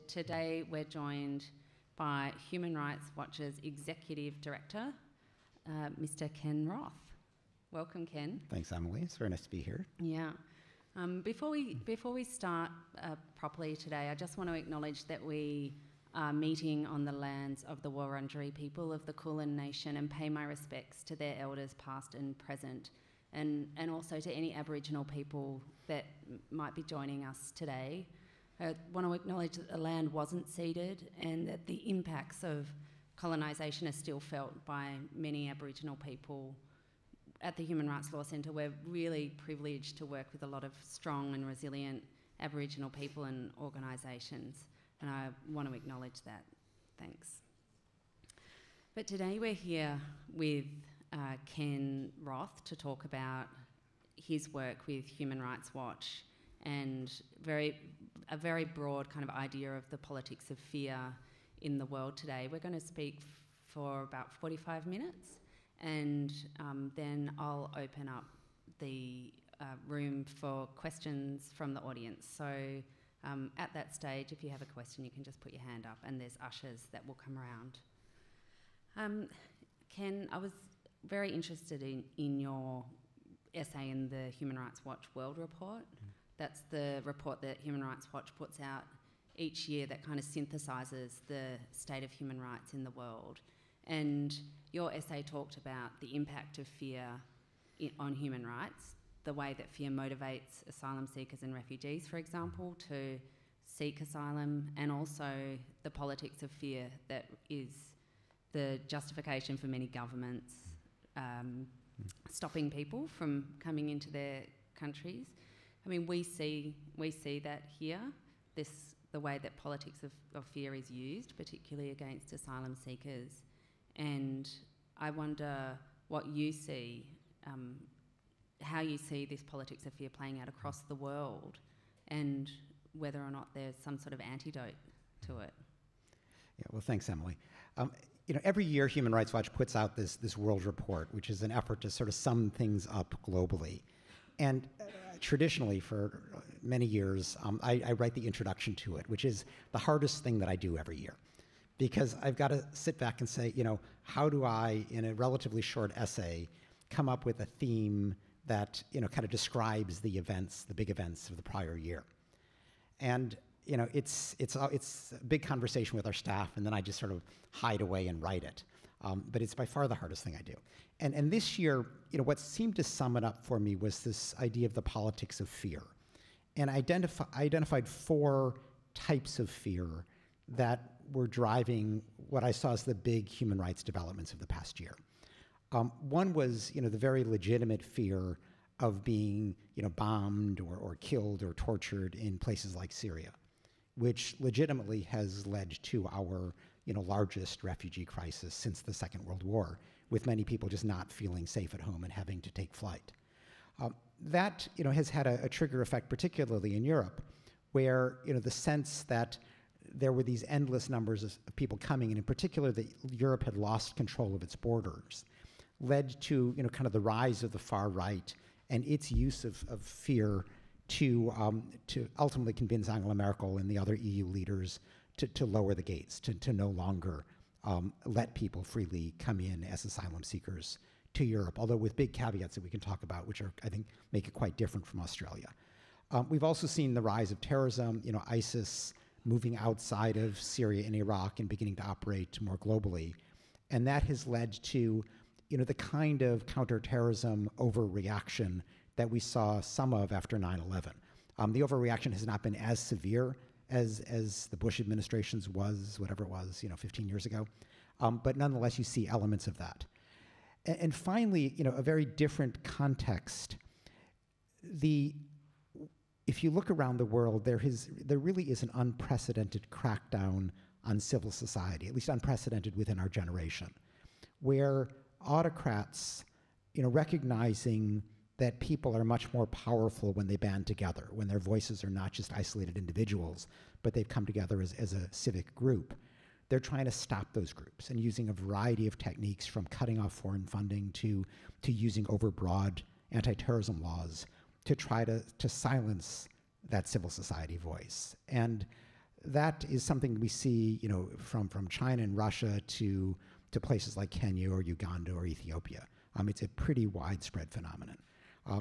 Today we're joined by Human Rights Watch's Executive Director, Mr. Ken Roth. Welcome, Ken. Thanks, Emily. It's very nice to be here. Yeah. Before we start properly today, I just want to acknowledge that we are meeting on the lands of the Wurundjeri people of the Kulin Nation and pay my respects to their elders past and present, and also to any Aboriginal people that might be joining us today. I want to acknowledge that the land wasn't ceded and that the impacts of colonisation are still felt by many Aboriginal people. At the Human Rights Law Centre, we're really privileged to work with a lot of strong and resilient Aboriginal people and organisations, and I want to acknowledge that. Thanks. But today we're here with Ken Roth to talk about his work with Human Rights Watch and a very broad kind of idea of the politics of fear in the world today. We're going to speak for about 45 minutes, and then I'll open up the room for questions from the audience. So at that stage, if you have a question, you can just put your hand up, and there's ushers that will come around. Ken, I was very interested in your essay in the Human Rights Watch World Report. That's the report that Human Rights Watch puts out each year that kind of synthesises the state of human rights in the world. And your essay talked about the impact of fear on human rights, the way that fear motivates asylum seekers and refugees, for example, to seek asylum, and also the politics of fear that is the justification for many governments stopping people from coming into their countries. I mean, we see that here, the way that politics of fear is used, particularly against asylum seekers. And I wonder what you see, how you see this politics of fear playing out across the world, and whether or not there's some sort of antidote to it. Yeah, well, thanks, Emily. Every year Human Rights Watch puts out this world report, which is an effort to sort of sum things up globally. And traditionally, for many years, I write the introduction to it, which is the hardest thing that I do every year. Because I've got to sit back and say, how do I, in a relatively short essay, come up with a theme that, kind of describes the events, the big events of the prior year? And, it's a big conversation with our staff, and then I just sort of hide away and write it. But it's by far the hardest thing I do. And this year, what seemed to sum it up for me was this idea of the politics of fear. And I identified 4 types of fear that were driving what I saw as the big human rights developments of the past year. One was, the very legitimate fear of being, bombed or killed or tortured in places like Syria, which legitimately has led to our, largest refugee crisis since the Second World War, with many people just not feeling safe at home and having to take flight. That, has had a trigger effect, particularly in Europe, where, the sense that there were these endless numbers of people coming, and in particular that Europe had lost control of its borders, led to, kind of the rise of the far right and its use of fear to ultimately convince Angela Merkel and the other EU leaders to lower the gates, to no longer let people freely come in as asylum seekers to Europe, although with big caveats that we can talk about, which I think make it quite different from Australia. We've also seen the rise of terrorism, ISIS moving outside of Syria and Iraq and beginning to operate more globally. And that has led to, the kind of counterterrorism overreaction that we saw some of after 9/11. The overreaction has not been as severe as the Bush administration's was, whatever it was, 15 years ago. But nonetheless, you see elements of that. And finally, a very different context. If you look around the world, there really is an unprecedented crackdown on civil society, at least unprecedented within our generation, where autocrats, recognizing that people are much more powerful when they band together, when their voices are not just isolated individuals, but they've come together as a civic group. They're trying to stop those groups and using a variety of techniques, from cutting off foreign funding to using overbroad anti-terrorism laws to try to silence that civil society voice. And that is something we see, from China and Russia to places like Kenya or Uganda or Ethiopia. It's a pretty widespread phenomenon.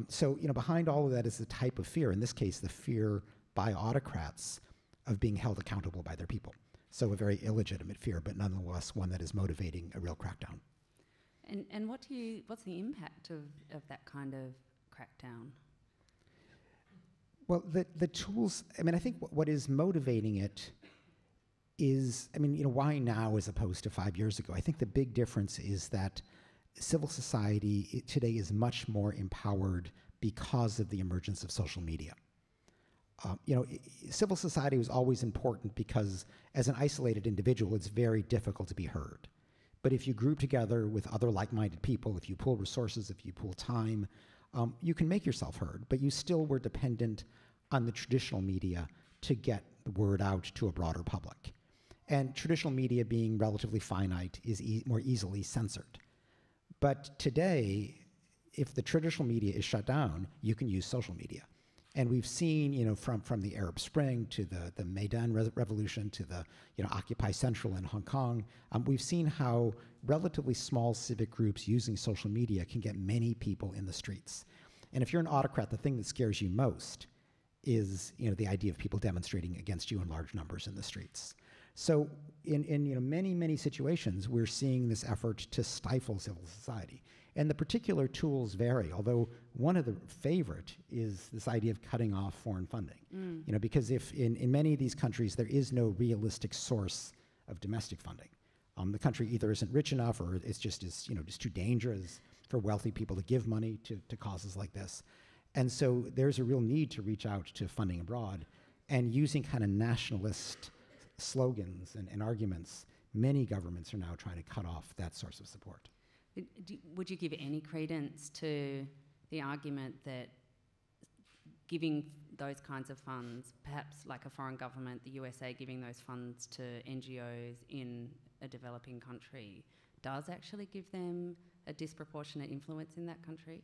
So behind all of that is the type of fear, in this case, the fear by autocrats of being held accountable by their people. So a very illegitimate fear, but nonetheless one that is motivating a real crackdown. And what's the impact of that kind of crackdown? Well, the tools, I think what is motivating it is, why now as opposed to 5 years ago? I think the big difference is that civil society today is much more empowered because of the emergence of social media. Civil society was always important because as an isolated individual, it's very difficult to be heard. But if you group together with other like-minded people, if you pool resources, if you pool time, you can make yourself heard, but you still were dependent on the traditional media to get the word out to a broader public. And traditional media, being relatively finite, is more easily censored. But today, if the traditional media is shut down, you can use social media. And we've seen, from the Arab Spring to the Maidan Revolution to the, Occupy Central in Hong Kong, we've seen how relatively small civic groups using social media can get many people in the streets. And if you're an autocrat, the thing that scares you most is, the idea of people demonstrating against you in large numbers in the streets. So in many, many situations, we're seeing this effort to stifle civil society. And the particular tools vary, although one of the favorite is this idea of cutting off foreign funding. Because if in many of these countries, there is no realistic source of domestic funding. The country either isn't rich enough or it's just too dangerous for wealthy people to give money to causes like this. And so there's a real need to reach out to funding abroad, and using kind of nationalist slogans and arguments, many governments are now trying to cut off that source of support. Would you give any credence to the argument that giving those kinds of funds, perhaps like a foreign government, the USA giving those funds to NGOs in a developing country, does actually give them a disproportionate influence in that country?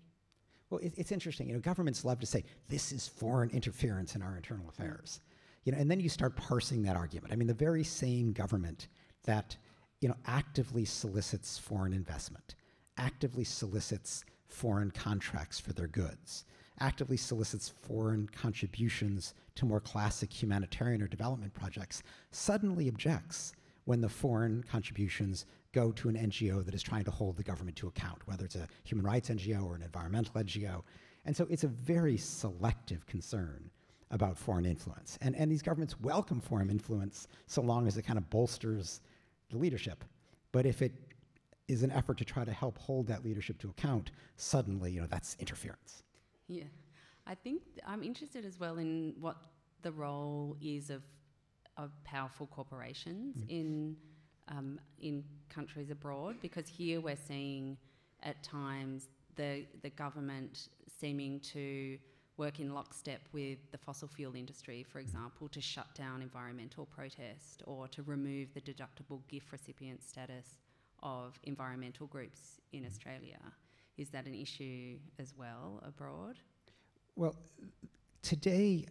Well, it's interesting. Governments love to say, this is foreign interference in our internal affairs. And then you start parsing that argument. The very same government that, actively solicits foreign investment, actively solicits foreign contracts for their goods, actively solicits foreign contributions to more classic humanitarian or development projects, suddenly objects when the foreign contributions go to an NGO that is trying to hold the government to account, whether it's a human rights NGO or an environmental NGO. And so it's a very selective concern about foreign influence. And these governments welcome foreign influence so long as it kind of bolsters the leadership. But if it is an effort to try to help hold that leadership to account, suddenly, that's interference. Yeah. I think I'm interested as well in what the role is of powerful corporations in countries abroad, because here we're seeing at times the government seeming to work in lockstep with the fossil fuel industry, for example, to shut down environmental protest or to remove the deductible gift recipient status of environmental groups in Australia. Is that an issue as well abroad? Well, today,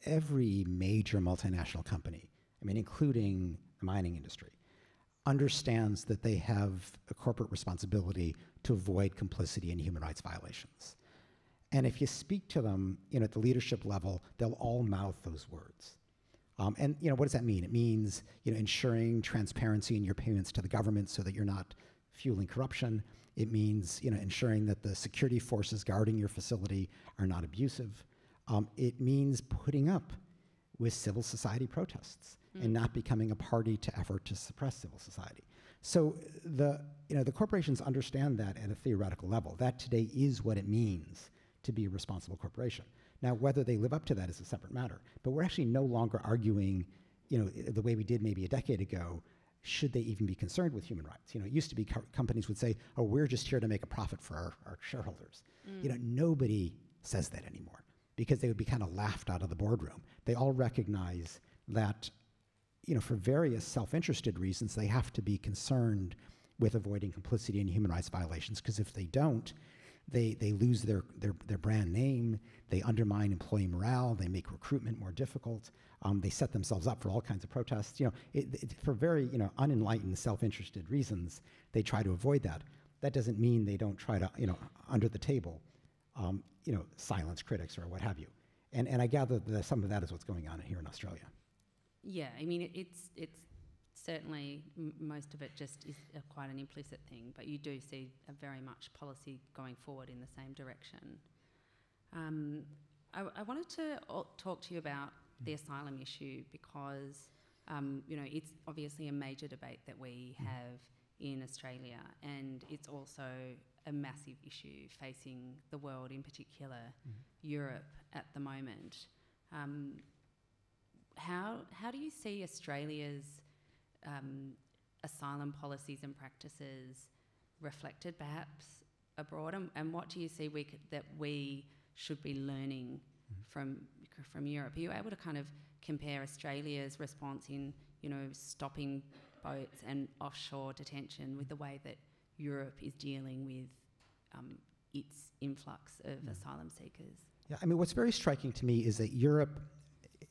every major multinational company, including the mining industry, understands that they have a corporate responsibility to avoid complicity in human rights violations. And if you speak to them, at the leadership level, they'll all mouth those words. And what does that mean? It means, ensuring transparency in your payments to the government so that you're not fueling corruption. It means, ensuring that the security forces guarding your facility are not abusive. It means putting up with civil society protests and not becoming a party to effort to suppress civil society. So the corporations understand that at a theoretical level. That today is what it means to be a responsible corporation. Now, whether they live up to that is a separate matter, but we're actually no longer arguing, the way we did maybe a decade ago, should they even be concerned with human rights? It used to be companies would say, oh, we're just here to make a profit for our shareholders. Nobody says that anymore because they would be kind of laughed out of the boardroom. They all recognize that, for various self-interested reasons, they have to be concerned with avoiding complicity in human rights violations, because if they don't, They lose their brand name. They undermine employee morale. They make recruitment more difficult. They set themselves up for all kinds of protests. For very unenlightened, self-interested reasons, they try to avoid that. That doesn't mean they don't try to under the table, silence critics or what have you. And I gather that some of that is what's going on here in Australia. Yeah, I mean it's certainly most of it just is quite an implicit thing, but you do see a very much policy going forward in the same direction. I wanted to talk to you about the asylum issue because it's obviously a major debate that we have in Australia, and it's also a massive issue facing the world, in particular Europe at the moment. How do you see Australia's asylum policies and practices reflected perhaps abroad, and what do you see that we should be learning from Europe? Are you able to kind of compare Australia's response in stopping boats and offshore detention with the way that Europe is dealing with its influx of asylum seekers? Yeah, I mean, what's very striking to me is that Europe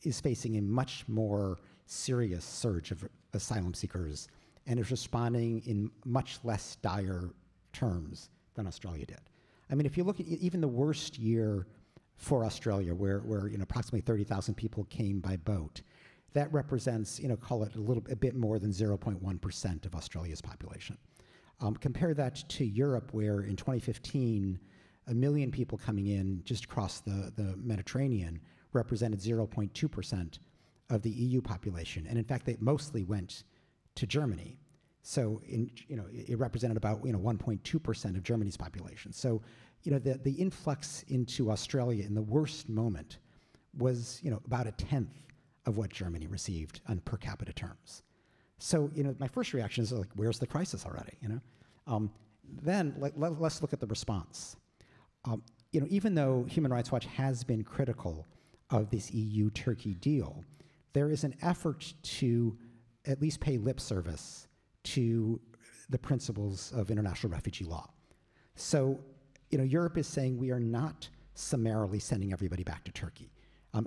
is facing a much more serious surge of asylum seekers and is responding in much less dire terms than Australia did. I mean, if you look at even the worst year for Australia, where approximately 30,000 people came by boat, that represents, call it a bit more than 0.1% of Australia's population. Compare that to Europe, where in 2015, 1 million people coming in just across the Mediterranean represented 0.2% of the EU population. And in fact, they mostly went to Germany. So it represented about 1.2% of Germany's population. So the influx into Australia in the worst moment was about a tenth of what Germany received on per capita terms. So my first reaction is like, where's the crisis already? Then let's look at the response. Even though Human Rights Watch has been critical of this EU-Turkey deal, there is an effort to at least pay lip service to the principles of international refugee law. So, Europe is saying we are not summarily sending everybody back to Turkey.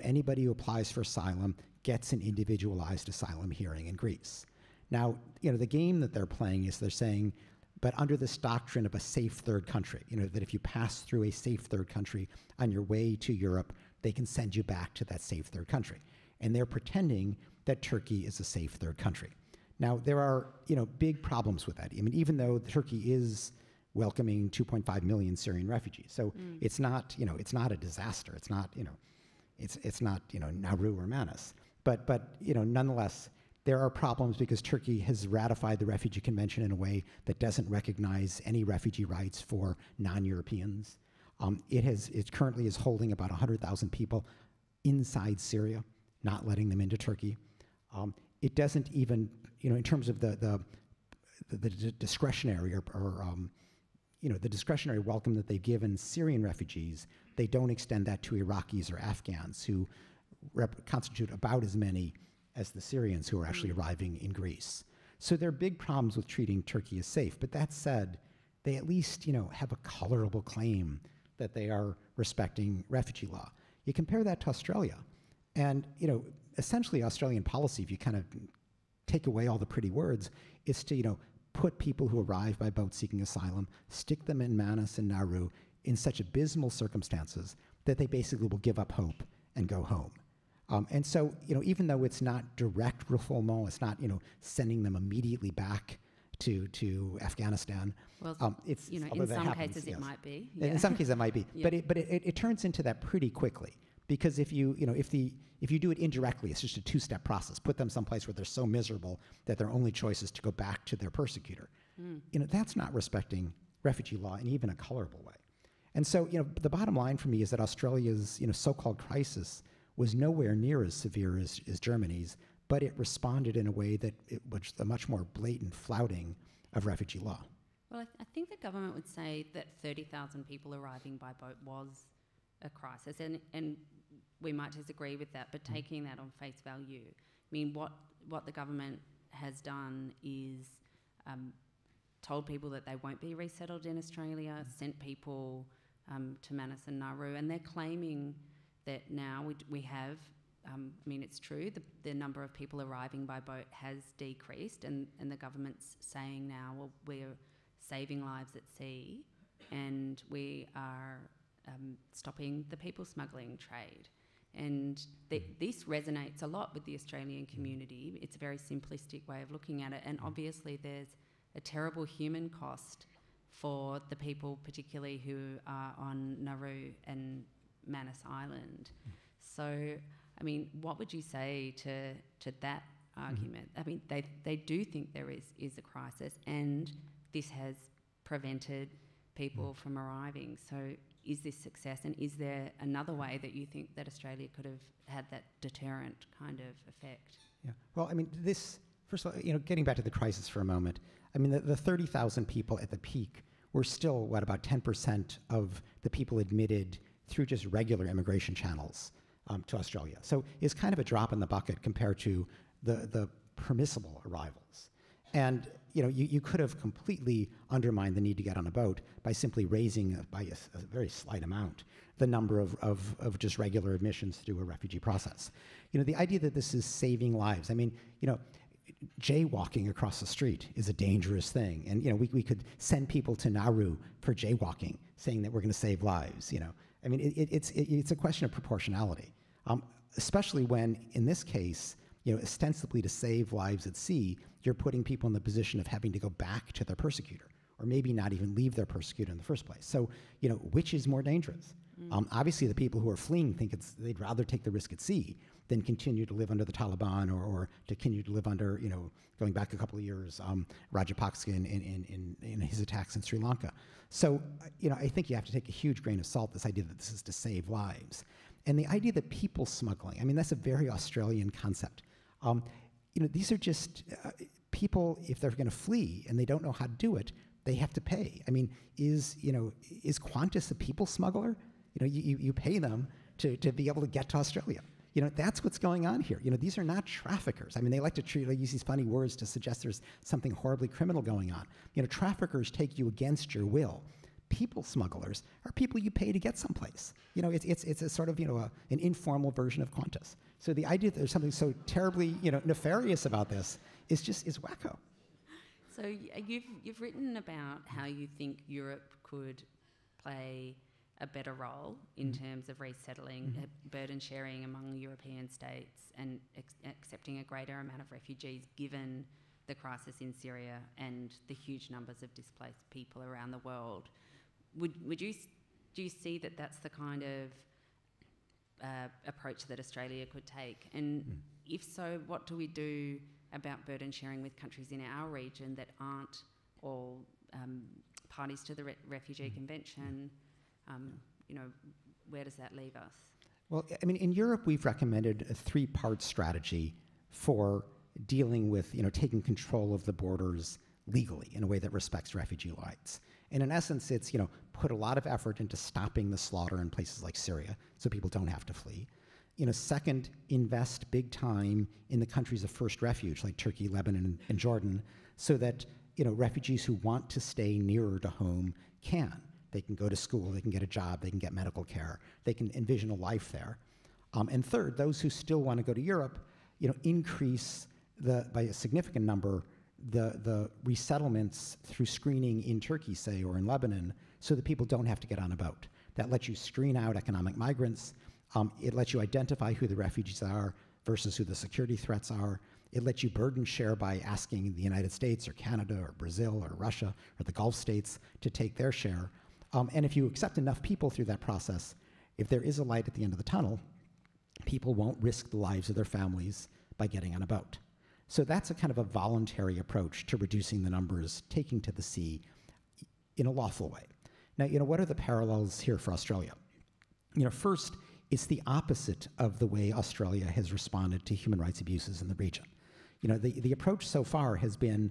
Anybody who applies for asylum gets an individualized asylum hearing in Greece. Now, the game that they're playing is they're saying, but under this doctrine of a safe third country, that if you pass through a safe third country on your way to Europe, they can send you back to that safe third country. And they're pretending that Turkey is a safe third country. Now, there are, big problems with that. I mean, even though Turkey is welcoming 2.5 million Syrian refugees, so it's not, it's not a disaster. It's not, it's not, Nauru or Manus. But nonetheless, there are problems because Turkey has ratified the Refugee Convention in a way that doesn't recognize any refugee rights for non-Europeans. It currently is holding about 100,000 people inside Syria, not letting them into Turkey. It doesn't even, in terms of the discretionary the discretionary welcome that they've given Syrian refugees, they don't extend that to Iraqis or Afghans who constitute about as many as the Syrians who are actually arriving in Greece. So there are big problems with treating Turkey as safe. But that said, they at least, have a colorable claim that they are respecting refugee law. You compare that to Australia, and, essentially Australian policy, if you kind of take away all the pretty words, is to, put people who arrive by boat seeking asylum, stick them in Manus and Nauru in such abysmal circumstances that they basically will give up hope and go home. And so, even though it's not direct refoulement, it's not, sending them immediately back to Afghanistan. Well, it's in some cases it might be. Yeah. In some cases it might be, yeah. But it turns into that pretty quickly, because if you do it indirectly, it's just a two-step process. Put them someplace where they're so miserable that their only choice is to go back to their persecutor. That's not respecting refugee law in even a colorable way. And so, the bottom line for me is that Australia's so-called crisis was nowhere near as severe as Germany's, but it responded in a way that it was a much more blatant flouting of refugee law. Well, I think the government would say that 30,000 people arriving by boat was a crisis, and we might disagree with that, but taking that on face value, I mean, what the government has done is told people that they won't be resettled in Australia, sent people to Manus and Nauru, and they're claiming that now we have, I mean, it's true, the number of people arriving by boat has decreased, and the government's saying now, well, we're saving lives at sea, and we are stopping the people smuggling trade. And this resonates a lot with the Australian community. It's a very simplistic way of looking at it, and obviously there's a terrible human cost for the people, particularly who are on Nauru and Manus Island. So, I mean, what would you say to that argument? I mean, they do think there is a crisis, and this has prevented people from arriving. So is this success, and is there another way that you think that Australia could have had that deterrent kind of effect? Yeah. Well, I mean, this, first of all, getting back to the crisis for a moment, I mean, the 30,000 people at the peak were still, about 10% of the people admitted through just regular immigration channels to Australia. So it's kind of a drop in the bucket compared to the permissible arrivals. And you could have completely undermined the need to get on a boat by simply raising, by a very slight amount, the number of just regular admissions through a refugee process. The idea that this is saving lives, I mean, jaywalking across the street is a dangerous thing. And, we could send people to Nauru for jaywalking, saying that we're going to save lives, I mean, it's a question of proportionality, especially when, in this case, ostensibly to save lives at sea, you're putting people in the position of having to go back to their persecutor, or maybe not even leave their persecutor in the first place. So, which is more dangerous? Obviously, the people who are fleeing think they'd rather take the risk at sea than continue to live under the Taliban or to continue to live under, going back a couple of years, Rajapaksa in his attacks in Sri Lanka. So, I think you have to take a huge grain of salt, this idea that this is to save lives. And the idea that people smuggling, I mean, that's a very Australian concept. These are just people, if they're going to flee and they don't know how to do it, they have to pay. I mean, is Qantas a people smuggler? You pay them to be able to get to Australia. That's what's going on here. These are not traffickers. I mean, they like to use these funny words to suggest there's something horribly criminal going on. Traffickers take you against your will. People smugglers are people you pay to get someplace. It's a sort of, an informal version of Qantas. So the idea that there's something so terribly, nefarious about this is wacko. So you've written about how you think Europe could play a better role in terms of resettling, burden sharing among European states, and accepting a greater amount of refugees given the crisis in Syria and the huge numbers of displaced people around the world. Do you see that that's the kind of approach that Australia could take? And if so, what do we do about burden sharing with countries in our region that aren't all parties to the Refugee Convention? Where does that leave us? Well, I mean, in Europe, we've recommended a three-part strategy for dealing with, taking control of the borders legally in a way that respects refugee rights. And in essence, it's, put a lot of effort into stopping the slaughter in places like Syria so people don't have to flee. Second, invest big time in the countries of first refuge like Turkey, Lebanon, and Jordan so that, refugees who want to stay nearer to home can. They can go to school, they can get a job, they can get medical care, they can envision a life there. And third, those who still want to go to Europe, increase by a significant number the resettlements through screening in Turkey, say, or in Lebanon, so that people don't have to get on a boat. That lets you screen out economic migrants. It lets you identify who the refugees are versus who the security threats are. It lets you burden share by asking the United States or Canada or Brazil or Russia or the Gulf states to take their share. And if you accept enough people through that process, if there is a light at the end of the tunnel, people won't risk the lives of their families by getting on a boat. So that's a kind of a voluntary approach to reducing the numbers taking to the sea in a lawful way. Now, what are the parallels here for Australia? First, it's the opposite of the way Australia has responded to human rights abuses in the region. The approach so far has been,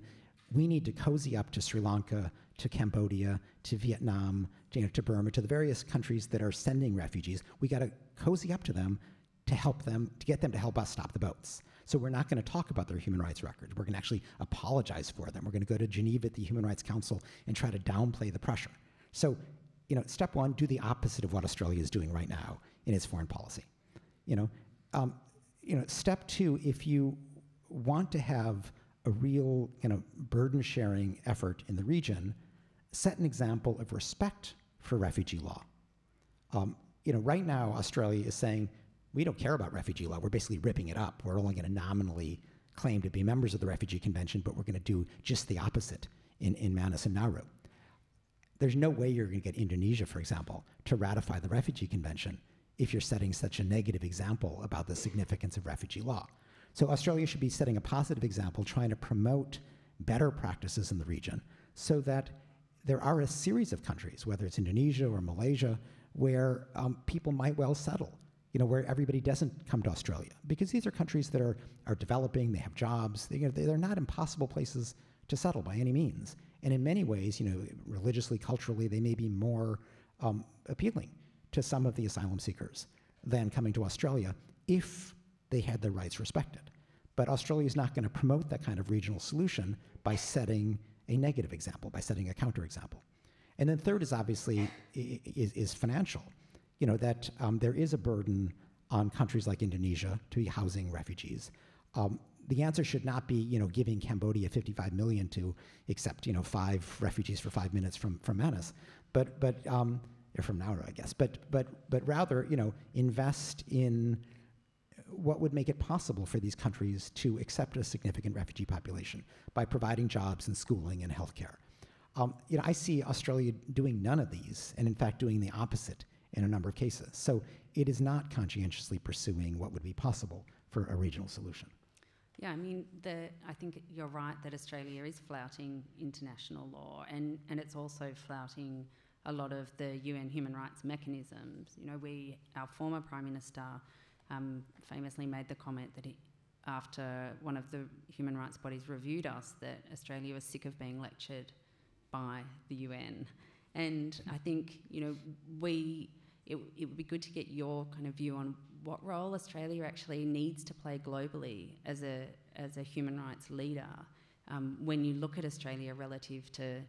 we need to cozy up to Sri Lanka, to Cambodia, to Vietnam, to Burma, to the various countries that are sending refugees. We got to cozy up to them to help them, to get them to help us stop the boats. So we're not going to talk about their human rights record. We're going to actually apologize for them. We're going to go to Geneva at the Human Rights Council and try to downplay the pressure. So step one, do the opposite of what Australia is doing right now in its foreign policy. Step two, if you want to have a real burden sharing effort in the region, set an example of respect for refugee law. Right now, Australia is saying, we don't care about refugee law. We're basically ripping it up. We're only going to nominally claim to be members of the Refugee Convention, but we're going to do just the opposite in Manus and Nauru. There's no way you're going to get Indonesia, for example, to ratify the Refugee Convention if you're setting such a negative example about the significance of refugee law. So Australia should be setting a positive example, trying to promote better practices in the region so that there are a series of countries, whether it's Indonesia or Malaysia, where people might well settle, where everybody doesn't come to Australia. Because these are countries that are developing, they have jobs, they're not impossible places to settle by any means. And in many ways, religiously, culturally, they may be more appealing to some of the asylum seekers than coming to Australia if they had their rights respected. But Australia is not going to promote that kind of regional solution by setting a negative example, by setting a counterexample. And then third is obviously is financial. That there is a burden on countries like Indonesia to be housing refugees. The answer should not be, giving Cambodia $55 million to accept, 5 refugees for 5 minutes from Manus, or from Nauru, I guess. But rather, invest in what would make it possible for these countries to accept a significant refugee population by providing jobs and schooling and healthcare. I see Australia doing none of these, and in fact doing the opposite in a number of cases. So it is not conscientiously pursuing what would be possible for a regional solution. Yeah, I think you're right that Australia is flouting international law, and it's also flouting a lot of the UN human rights mechanisms. Our former Prime Minister famously made the comment that after one of the human rights bodies reviewed us, that Australia was sick of being lectured by the UN. And I think, it would be good to get your kind of view on what role Australia actually needs to play globally as a human rights leader when you look at Australia relative to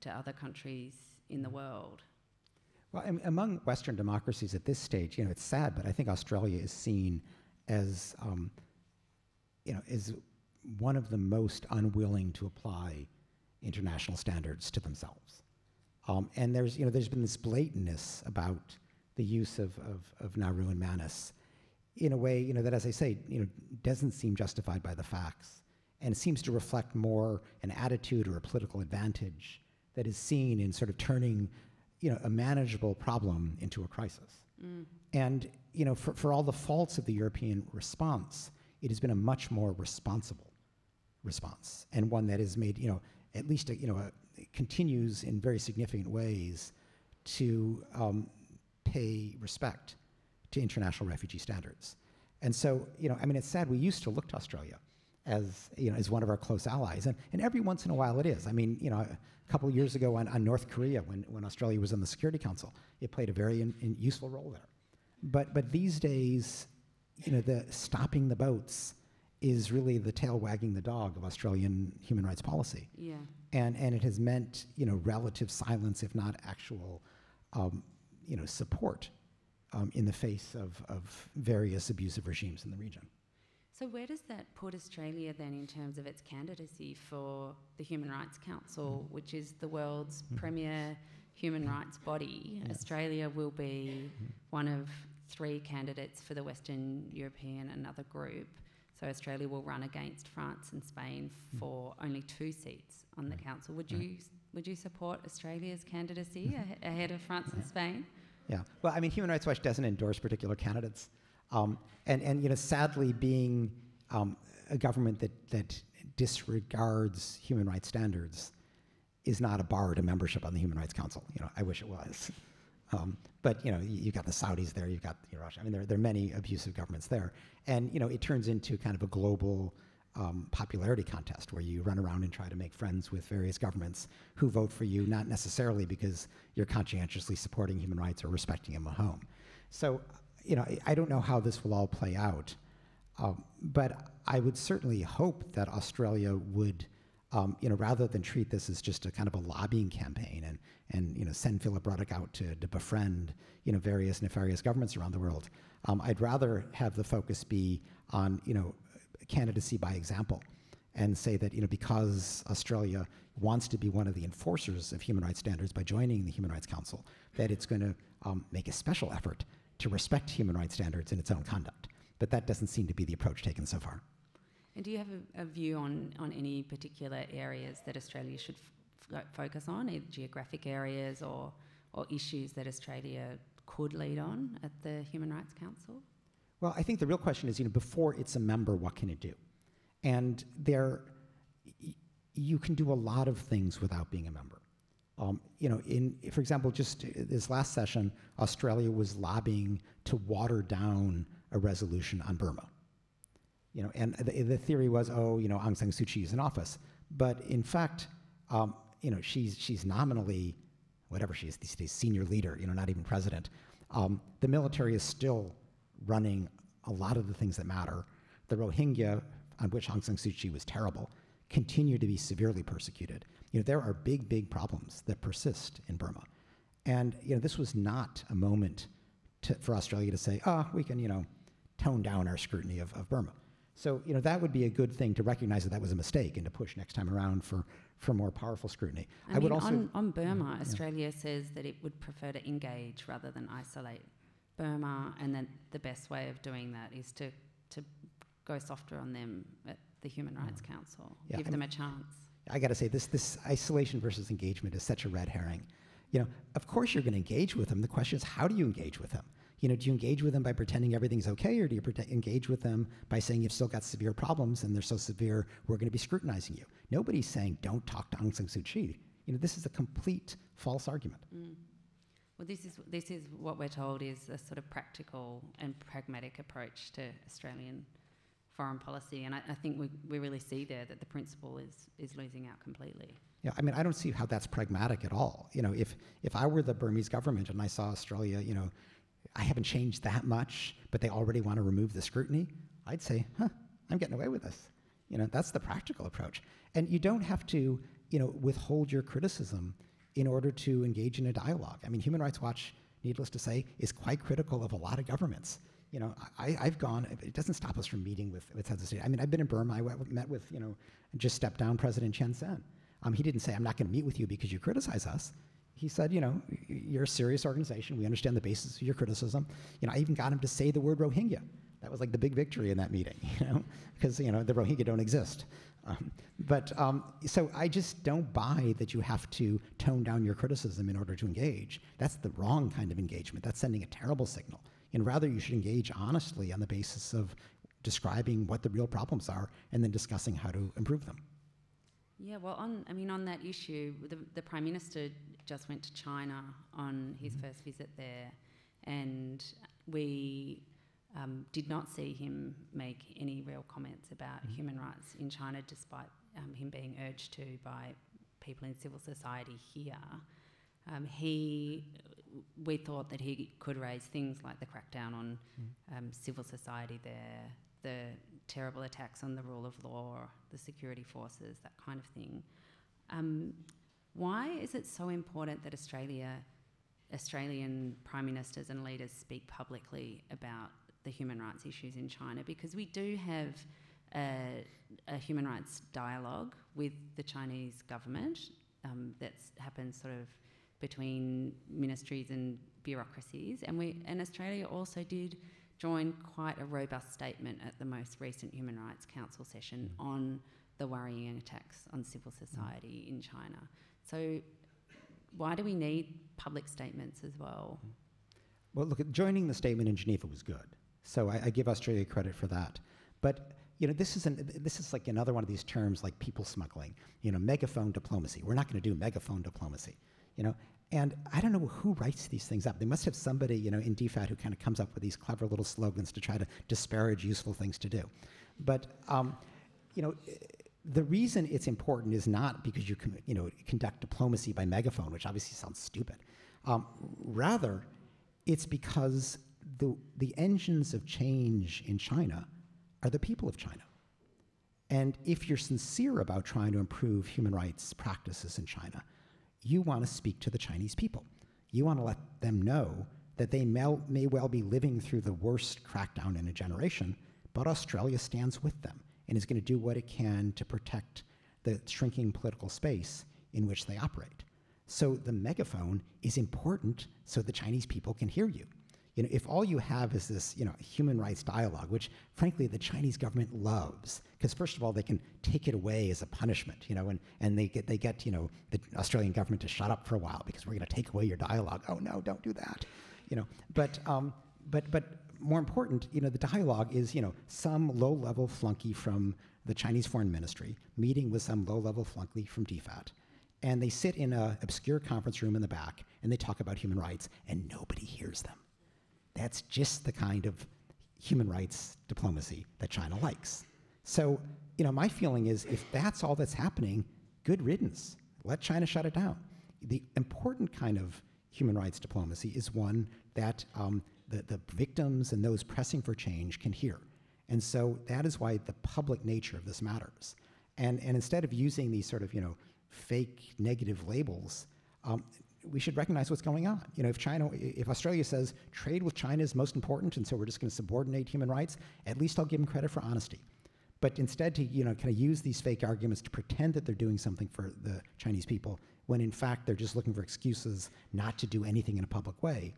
other countries in the world. Well, among Western democracies at this stage, it's sad, but I think Australia is seen as, as one of the most unwilling to apply international standards to themselves. And there's been this blatantness about the use of Nauru and Manus in a way, that, as I say, doesn't seem justified by the facts, and seems to reflect more an attitude or a political advantage that is seen in sort of turning, a manageable problem into a crisis. Mm. And, for all the faults of the European response, it has been a much more responsible response, and one that is made, at least, continues in very significant ways to pay respect to international refugee standards. And so, it's sad. We used to look to Australia as, as one of our close allies, and every once in a while it is. A couple of years ago on North Korea, when Australia was in the Security Council, it played a very useful role there. But these days, the stopping the boats is really the tail wagging the dog of Australian human rights policy. Yeah. And it has meant, relative silence, if not actual, support in the face of various abusive regimes in the region. So where does that put Australia then in terms of its candidacy for the Human Rights Council, which is the world's premier human rights body? Yes. Australia will be one of 3 candidates for the Western European, another group. So Australia will run against France and Spain for only 2 seats on the council. Would you support Australia's candidacy ahead of France and Spain? Yeah. Well, Human Rights Watch doesn't endorse particular candidates, and sadly, being a government that disregards human rights standards is not a bar to membership on the Human Rights Council. I wish it was. But you've got the Saudis there, you've got Russia. There are many abusive governments there, and it turns into kind of a global popularity contest where you run around and try to make friends with various governments who vote for you, not necessarily because you're conscientiously supporting human rights or respecting them at home. So, I don't know how this will all play out, but I would certainly hope that Australia would rather than treat this as just a kind of a lobbying campaign and send Philip Ruddock out to befriend, various nefarious governments around the world. I'd rather have the focus be on, candidacy by example, and say that, because Australia wants to be one of the enforcers of human rights standards by joining the Human Rights Council, that it's going to make a special effort to respect human rights standards in its own conduct. But that doesn't seem to be the approach taken so far. And do you have a view on any particular areas that Australia should focus on, either geographic areas or issues that Australia could lead on at the Human Rights Council? Well, I think the real question is, before it's a member, what can it do? And you can do a lot of things without being a member. For example, just this last session, Australia was lobbying to water down a resolution on Burma. And the theory was, Aung San Suu Kyi is in office. But in fact, she's nominally, whatever she is, the senior leader, not even president. The military is still running a lot of the things that matter. The Rohingya, on which Aung San Suu Kyi was terrible, continue to be severely persecuted. There are big, big problems that persist in Burma. And this was not a moment for Australia to say, we can, tone down our scrutiny of Burma. So, that would be a good thing to recognize that was a mistake and to push next time around for more powerful scrutiny. I would also on Burma, Australia says that it would prefer to engage rather than isolate Burma, and then the best way of doing that is to go softer on them at the Human Rights Council, give them a chance. I got to say, this isolation versus engagement is such a red herring. Of course you're going to engage with them. The question is, how do you engage with them? Do you engage with them by pretending everything's okay, or do you engage with them by saying you've still got severe problems and they're so severe we're going to be scrutinizing you? Nobody's saying don't talk to Aung San Suu Kyi. This is a complete false argument. Well, this is what we're told is a sort of practical and pragmatic approach to Australian foreign policy, and I think we really see there that the principle is losing out completely. Yeah, I don't see how that's pragmatic at all. If I were the Burmese government and I saw Australia, I haven't changed that much, but they already want to remove the scrutiny, I'd say, I'm getting away with this. That's the practical approach. And you don't have to, withhold your criticism in order to engage in a dialogue. Human Rights Watch, needless to say, is quite critical of a lot of governments. I've gone, it doesn't stop us from meeting with heads of state. I've been in Burma, I met with, just stepped down President Chen Sen. He didn't say, I'm not going to meet with you because you criticize us. He said, you're a serious organization. We understand the basis of your criticism. I even got him to say the word Rohingya. That was like the big victory in that meeting, because, the Rohingya don't exist. So I just don't buy that you have to tone down your criticism in order to engage. That's the wrong kind of engagement. That's sending a terrible signal. And rather, you should engage honestly on the basis of describing what the real problems are and then discussing how to improve them. Yeah, well, on that issue, the Prime Minister just went to China on his first visit there, and we did not see him make any real comments about human rights in China, despite him being urged to by people in civil society here. We thought that he could raise things like the crackdown on civil society there, the terrible attacks on the rule of law, the security forces, that kind of thing. Why is it so important that Australian prime ministers and leaders speak publicly about the human rights issues in China? Because we do have a human rights dialogue with the Chinese government that happens sort of between ministries and bureaucracies, and Australia also did join quite a robust statement at the most recent Human Rights Council session on the worrying attacks on civil society in China. So why do we need public statements as well? Well, look, joining the statement in Geneva was good. So I give Australia credit for that. But this is like another one of these terms like people smuggling, megaphone diplomacy. We're not going to do megaphone diplomacy, And I don't know who writes these things up. They must have somebody, in DFAT who kind of comes up with these clever little slogans to try to disparage useful things to do. But, the reason it's important is not because you can, conduct diplomacy by megaphone, which obviously sounds stupid. Rather, it's because the engines of change in China are the people of China. And if you're sincere about trying to improve human rights practices in China, you want to speak to the Chinese people. You want to let them know that they may well be living through the worst crackdown in a generation, but Australia stands with them and is going to do what it can to protect the shrinking political space in which they operate. So the megaphone is important so the Chinese people can hear you. If all you have is this, human rights dialogue, which frankly the Chinese government loves, because first of all they can take it away as a punishment, and they get the Australian government to shut up for a while because we're going to take away your dialogue. Oh no, don't do that, But more important, the dialogue is, some low-level flunky from the Chinese Foreign Ministry meeting with some low-level flunky from DFAT, and they sit in an obscure conference room in the back and they talk about human rights, and nobody hears them. That's just the kind of human rights diplomacy that China likes. So, my feeling is if that's all that's happening, good riddance. Let China shut it down. The important kind of human rights diplomacy is one that the victims and those pressing for change can hear. And so that is why the public nature of this matters. And instead of using these sort of, fake negative labels, we should recognize what's going on. If Australia says trade with China is most important, and so we're just going to subordinate human rights, at least I'll give them credit for honesty. But instead to kind of use these fake arguments to pretend that they're doing something for the Chinese people, when in fact they're just looking for excuses not to do anything in a public way,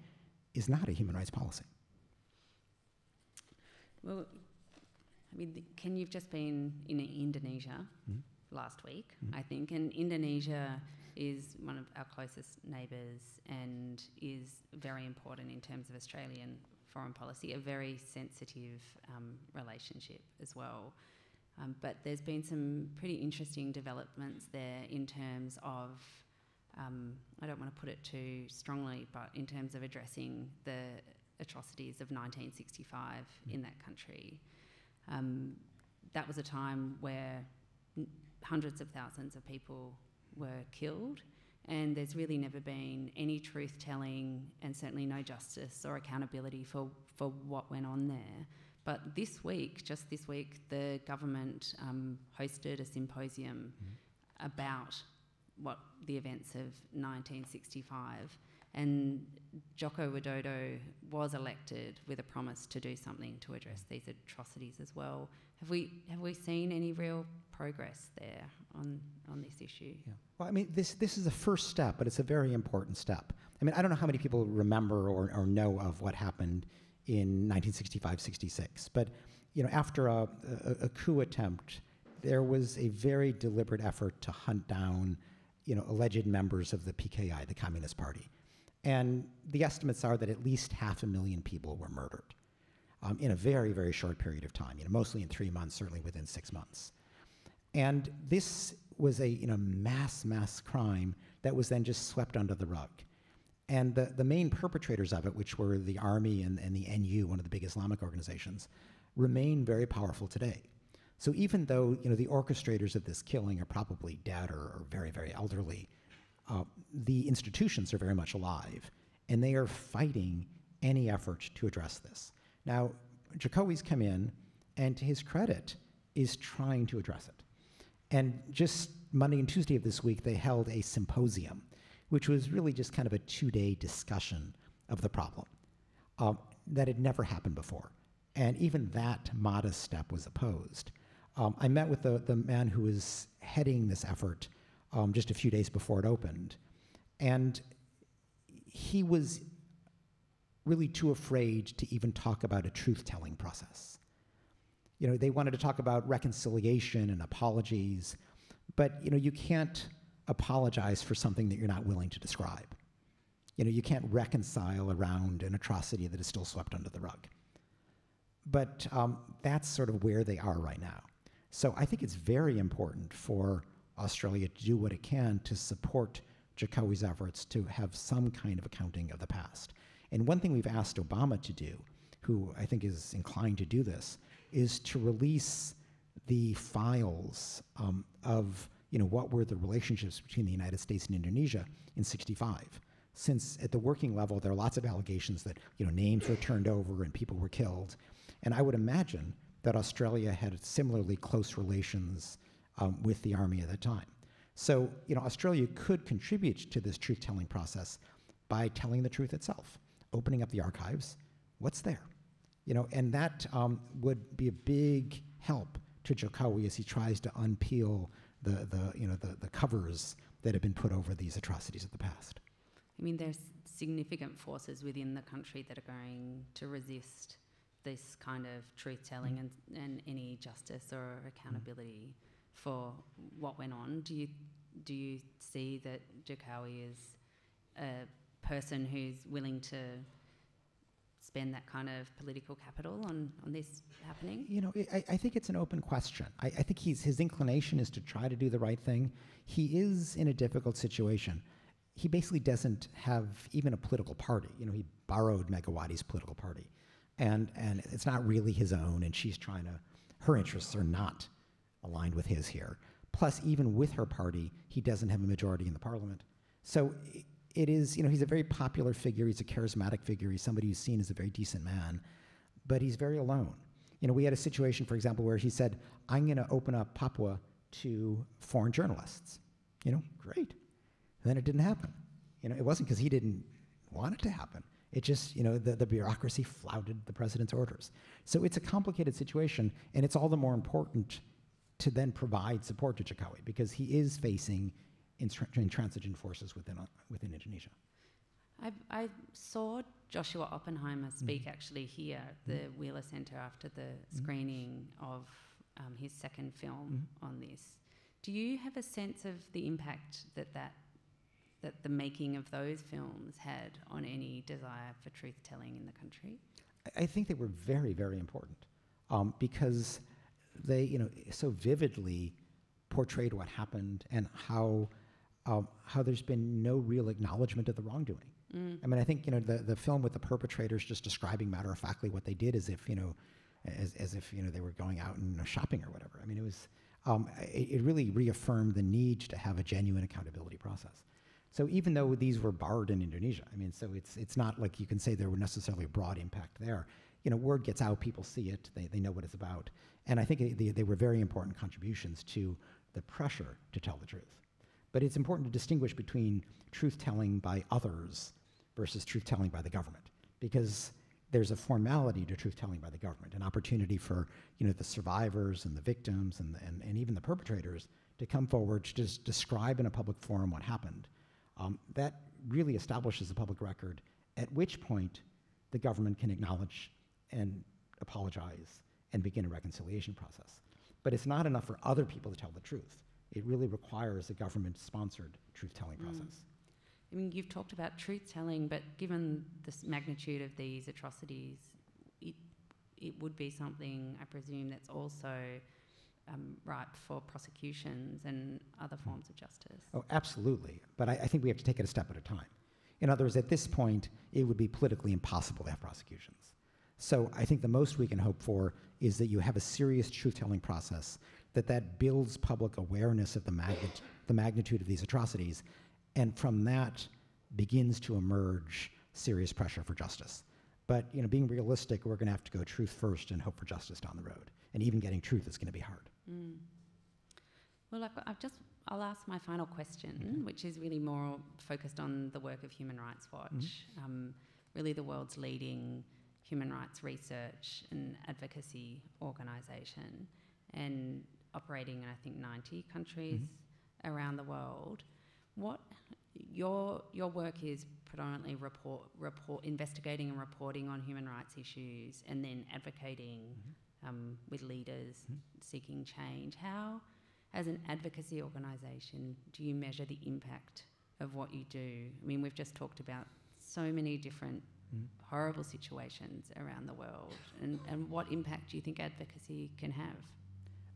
is not a human rights policy. Well, Ken, you've just been in Indonesia last week, I think, and Indonesia is one of our closest neighbours and is very important in terms of Australian foreign policy, a very sensitive relationship as well. But there's been some pretty interesting developments there in terms of, I don't want to put it too strongly, but in terms of addressing the atrocities of 1965 in that country. That was a time where hundreds of thousands of people were killed, and there's really never been any truth-telling and certainly no justice or accountability for what went on there. But just this week, the government hosted a symposium about what the events of 1965, and Joko Widodo was elected with a promise to do something to address these atrocities as well. Have we seen any real progress there on this issue? Yeah. Well, this is a first step, but it's a very important step. I don't know how many people remember or know of what happened in 1965-66, but after a coup attempt, there was a very deliberate effort to hunt down alleged members of the PKI, the Communist Party. And the estimates are that at least 500,000 people were murdered in a very, very short period of time, mostly in 3 months, certainly within 6 months. And this was a mass crime that was then just swept under the rug. And the main perpetrators of it, which were the army and the NU, one of the big Islamic organizations, remain very powerful today. So even though the orchestrators of this killing are probably dead or very, very elderly, the institutions are very much alive, and they are fighting any effort to address this. Now, Jokowi's come in, and to his credit, is trying to address it. And just Monday and Tuesday of this week, they held a symposium, which was really just kind of a 2-day discussion of the problem that had never happened before. And even that modest step was opposed. I met with the man who was heading this effort just a few days before it opened, and he was really too afraid to even talk about a truth-telling process. They wanted to talk about reconciliation and apologies, but you can't apologize for something that you're not willing to describe. You can't reconcile around an atrocity that is still swept under the rug. But that's sort of where they are right now. So I think it's very important for Australia to do what it can to support Jokowi's efforts to have some kind of accounting of the past. And one thing we've asked Obama to do, who I think is inclined to do this, is to release the files of what were the relationships between the United States and Indonesia in '65. Since at the working level, there are lots of allegations that names were turned over and people were killed. And I would imagine that Australia had similarly close relations with the army at the time. So, Australia could contribute to this truth-telling process by telling the truth itself, opening up the archives. What's there? And that would be a big help to Jokowi as he tries to unpeel the covers that have been put over these atrocities of the past. I mean, there's significant forces within the country that are going to resist this kind of truth-telling and any justice or accountability for what went on. Do you see that Jokowi is a person who's willing to spend that kind of political capital on this happening? I think it's an open question. I think his inclination is to try to do the right thing. He is in a difficult situation. He basically doesn't have even a political party. He borrowed Megawati's political party. And it's not really his own, and she's her interests are not aligned with his here. Plus, even with her party, he doesn't have a majority in the parliament. So it is, he's a very popular figure, he's a charismatic figure, he's somebody who's seen as a very decent man, but he's very alone. We had a situation, for example, where he said, I'm going to open up Papua to foreign journalists. Great. And then it didn't happen. It wasn't because he didn't want it to happen. It just, the bureaucracy flouted the president's orders. So it's a complicated situation, and it's all the more important to then provide support to Jokowi because he is facing intransigent forces within Indonesia. I saw Joshua Oppenheimer speak actually here at the Wheeler Centre after the screening of his second film on this. Do you have a sense of the impact that the making of those films had on any desire for truth-telling in the country? I think they were very, very important because they, so vividly portrayed what happened and how there's been no real acknowledgement of the wrongdoing. I mean, I think the film with the perpetrators just describing matter-of-factly what they did as if they were going out and shopping or whatever. I mean, it was it really reaffirmed the need to have a genuine accountability process. So even though these were barred in Indonesia, I mean, so it's not like you can say there were necessarily a broad impact there. Word gets out, people see it, they know what it's about. And I think they were very important contributions to the pressure to tell the truth. But it's important to distinguish between truth-telling by others versus truth-telling by the government, because there's a formality to truth-telling by the government, an opportunity for the survivors and the victims and even the perpetrators to come forward to just describe in a public forum what happened. That really establishes a public record, at which point the government can acknowledge and apologize and begin a reconciliation process. But it's not enough for other people to tell the truth. It really requires a government-sponsored truth-telling process. I mean, you've talked about truth-telling, but given the magnitude of these atrocities, it would be something, I presume, that's also ripe for prosecutions and other forms of justice. Oh, absolutely. But I think we have to take it a step at a time. In other words, at this point, it would be politically impossible to have prosecutions. So I think the most we can hope for is that you have a serious truth-telling process that builds public awareness of the magnitude of these atrocities, and from that begins to emerge serious pressure for justice. But being realistic, we're going to have to go truth first and hope for justice down the road. And even getting truth is going to be hard. Well, I'll ask my final question, which is really more focused on the work of Human Rights Watch, really the world's leading human rights research and advocacy organisation, and operating in, I think, 90 countries around the world. What your work is predominantly investigating and reporting on human rights issues, and then advocating with leaders seeking change. How, as an advocacy organisation, do you measure the impact of what you do? I mean, we've just talked about so many different horrible situations around the world, and what impact do you think advocacy can have?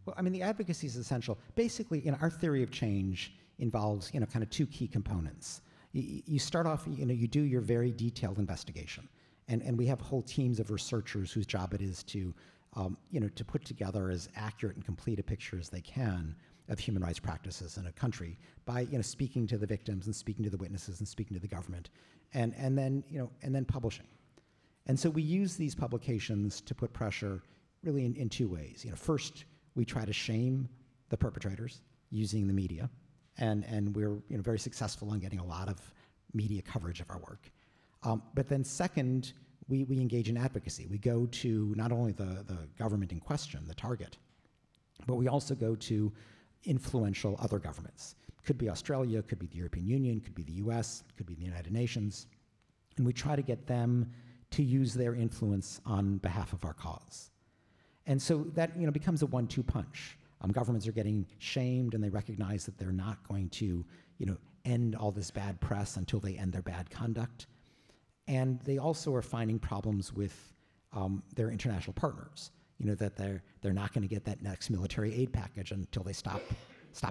Well, I mean, the advocacy is essential. Basically, our theory of change involves, kind of two key components. You start off, you do your very detailed investigation, and we have whole teams of researchers whose job it is to, to put together as accurate and complete a picture as they can of human rights practices in a country by, speaking to the victims and speaking to the witnesses and speaking to the government, and then publishing. And so we use these publications to put pressure really in two ways. First, we try to shame the perpetrators using the media, and we're very successful in getting a lot of media coverage of our work. But then second, we engage in advocacy. We go to not only the government in question, the target, but we also go to influential other governments. Could be Australia, could be the European Union, could be the US, could be the United Nations, and we try to get them to use their influence on behalf of our cause. And so that becomes a 1-2 punch. Governments are getting shamed, and they recognize that they're not going to end all this bad press until they end their bad conduct. And they also are finding problems with their international partners, that they're not going to get that next military aid package until they stop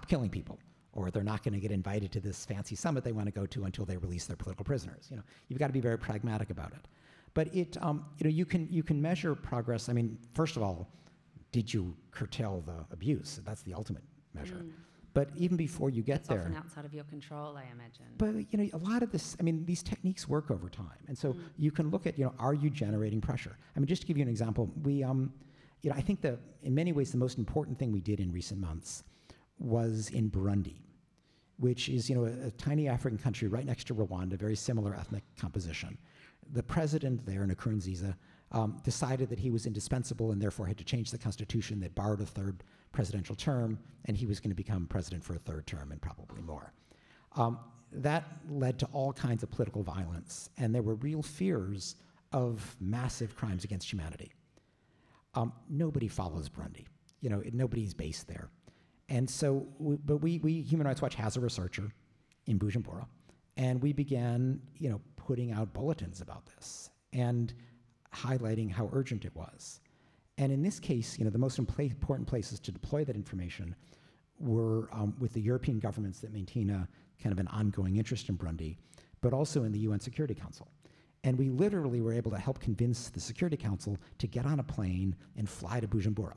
killing people, or they're not going to get invited to this fancy summit they want to go to until they release their political prisoners. You've got to be very pragmatic about it. But you can measure progress. I mean, first of all, did you curtail the abuse? That's the ultimate measure. But even before you get there, often outside of your control, I imagine. But a lot of this, these techniques work over time, and so you can look at, are you generating pressure? Just to give you an example, we, I think that in many ways the most important thing we did in recent months was in Burundi, which is a tiny African country right next to Rwanda, very similar ethnic composition. The president there, Nkurunziza, decided that he was indispensable and therefore had to change the constitution that barred a third presidential term, and he was going to become president for a third term and probably more. That led to all kinds of political violence, and there were real fears of massive crimes against humanity. Nobody follows Burundi. Nobody's based there. And so, we Human Rights Watch has a researcher in Bujumbura, and we began, putting out bulletins about this and highlighting how urgent it was. And in this case, the most important places to deploy that information were with the European governments that maintain a kind of an ongoing interest in Burundi, but also in the UN Security Council. And we literally were able to help convince the Security Council to get on a plane and fly to Bujumbura,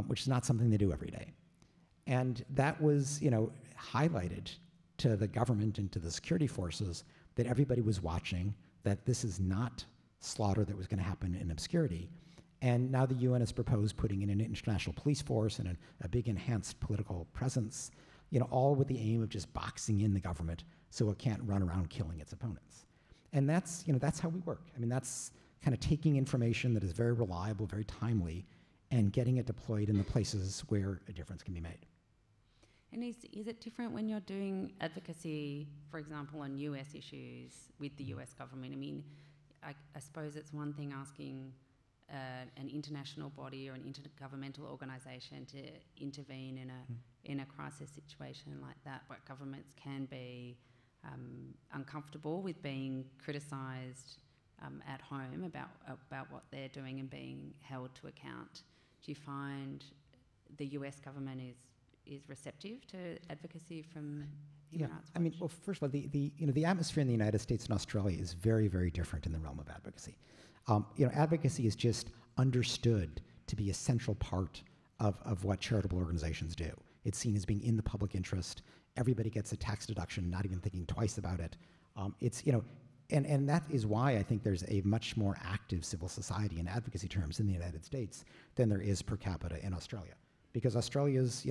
which is not something they do every day. And that was, highlighted to the government and to the security forces that everybody was watching, that this is not slaughter that was going to happen in obscurity. And now the UN has proposed putting in an international police force and a big enhanced political presence, all with the aim of just boxing in the government so it can't run around killing its opponents. And that's how we work. That's kind of taking information that is very reliable, very timely, and getting it deployed in the places where a difference can be made. And is it different when you're doing advocacy, for example, on US issues with the US government? I suppose it's one thing asking an international body or an intergovernmental organisation to intervene in a crisis situation like that, but governments can be uncomfortable with being criticised at home about what they're doing and being held to account. Do you find the US government is receptive to advocacy from Human Rights Watch? Well, first of all, the atmosphere in the United States and Australia is very, very different in the realm of advocacy. Advocacy is just understood to be a central part of what charitable organizations do. It's seen as being in the public interest. Everybody gets a tax deduction, not even thinking twice about it. And that is why I think there's a much more active civil society in advocacy terms in the United States than there is per capita in Australia. Because Australia's,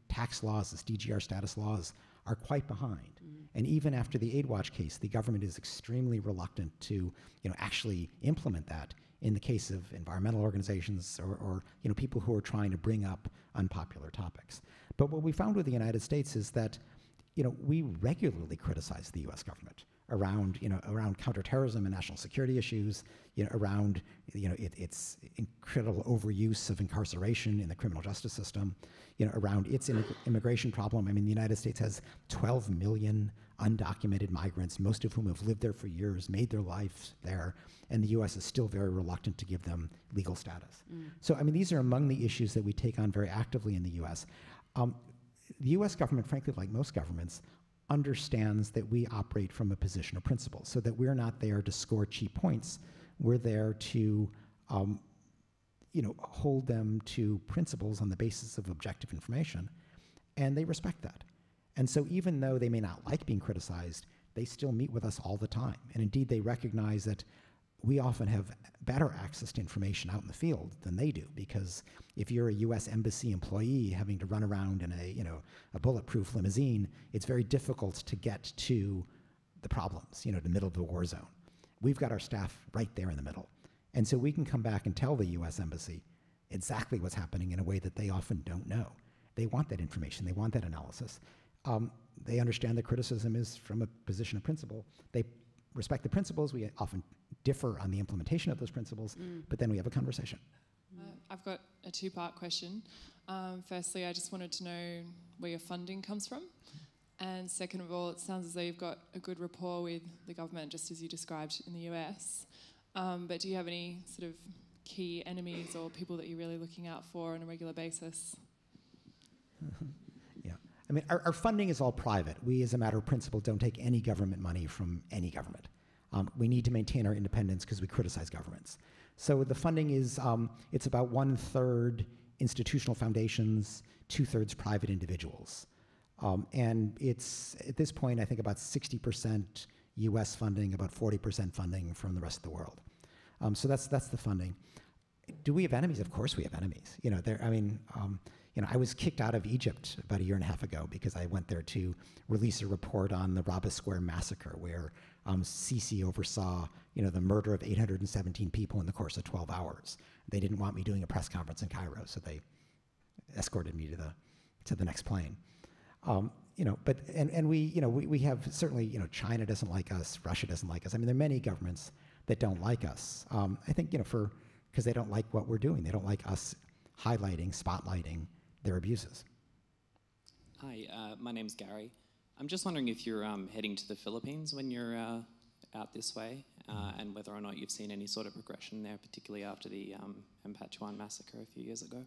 tax laws, its DGR status laws, are quite behind. And even after the AidWatch case, the government is extremely reluctant to, actually implement that in the case of environmental organizations or people who are trying to bring up unpopular topics. But what we found with the United States is that, we regularly criticize the U.S. government around counterterrorism and national security issues, around, its incredible overuse of incarceration in the criminal justice system, around its immigration problem. The United States has 12 million undocumented migrants, most of whom have lived there for years, made their lives there, and the U.S. is still very reluctant to give them legal status. So, these are among the issues that we take on very actively in the U.S. The U.S. government, frankly, like most governments, understands that we operate from a position of principle, so that we're not there to score cheap points. We're there to hold them to principles on the basis of objective information, and they respect that. And so even though they may not like being criticized, they still meet with us all the time. And indeed, they recognize that we often have better access to information out in the field than they do, because if you're a U.S. embassy employee having to run around in a bulletproof limousine, it's very difficult to get to the problems, the middle of the war zone. We've got our staff right there in the middle. And so we can come back and tell the U.S. embassy exactly what's happening in a way that they often don't know. They want that information. They want that analysis. They understand that criticism is from a position of principle. They respect the principles. We often differ on the implementation of those principles, but then we have a conversation. I've got a two-part question. Firstly, I just wanted to know where your funding comes from. And second of all, it sounds as though you've got a good rapport with the government, just as you described in the US. But do you have any sort of key enemies or people that you're really looking out for on a regular basis? Yeah. I mean, our funding is all private. We, as a matter of principle, don't take any government money from any government. We need to maintain our independence because we criticize governments. So the funding is, it's about 1/3 institutional foundations, 2/3 private individuals. And it's, at this point, I think about 60% US funding, about 40% funding from the rest of the world. So that's the funding. Do we have enemies? Of course we have enemies. I was kicked out of Egypt about a year and a half ago because I went there to release a report on the Rabah Square massacre, where Sisi oversaw, the murder of 817 people in the course of 12 hours. They didn't want me doing a press conference in Cairo, so they escorted me to the next plane. We have certainly, China doesn't like us, Russia doesn't like us. I mean, there are many governments that don't like us. I think, because they don't like what we're doing. They don't like us highlighting, spotlighting their abuses. Hi, my name's Gary. I'm just wondering if you're heading to the Philippines when you're out this way, and whether or not you've seen any sort of progression there, particularly after the Ampatuan massacre a few years ago.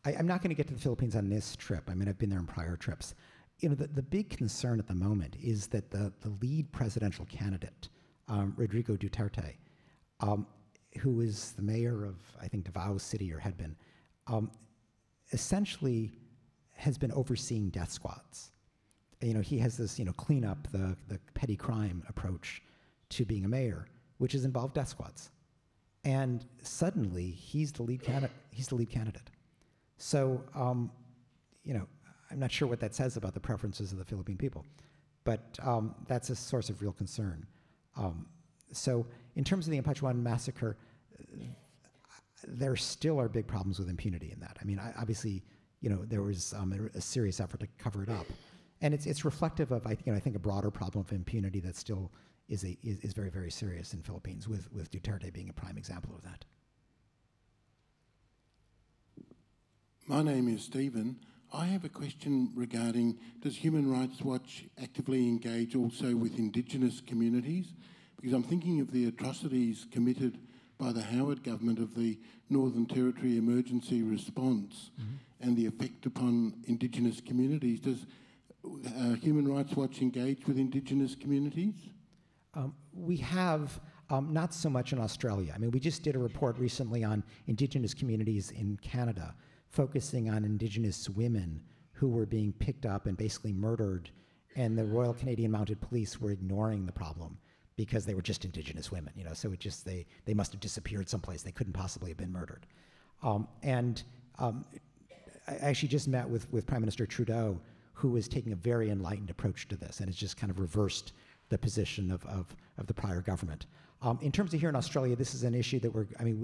I'm not going to get to the Philippines on this trip. I mean, I've been there on prior trips. The big concern at the moment is that the lead presidential candidate, Rodrigo Duterte, who is the mayor of, I think, Davao City, or had been, essentially has been overseeing death squads. He has this, clean up the petty crime approach to being a mayor, which has involved death squads. And suddenly, he's the lead candidate. So, I'm not sure what that says about the preferences of the Philippine people, but that's a source of real concern. So in terms of the Ampatuan massacre, there still are big problems with impunity in that. I mean, obviously, there was a serious effort to cover it up, and it's reflective of, I think, a broader problem of impunity that still is very, very serious in Philippines, with Duterte being a prime example of that. My name is Stephen. I have a question regarding, does Human Rights Watch actively engage also with Indigenous communities? Because I'm thinking of the atrocities committed by the Howard government of the Northern Territory emergency response and the effect upon Indigenous communities. Does Human Rights Watch engage with Indigenous communities? We have, not so much in Australia. I mean, we just did a report recently on Indigenous communities in Canada, focusing on Indigenous women who were being picked up and basically murdered, and the Royal Canadian Mounted Police were ignoring the problem because they were just Indigenous women, so it just, they must have disappeared someplace. They couldn't possibly have been murdered. I actually just met with Prime Minister Trudeau, who is taking a very enlightened approach to this, and has just kind of reversed the position of the prior government. In terms of here in Australia, this is an issue that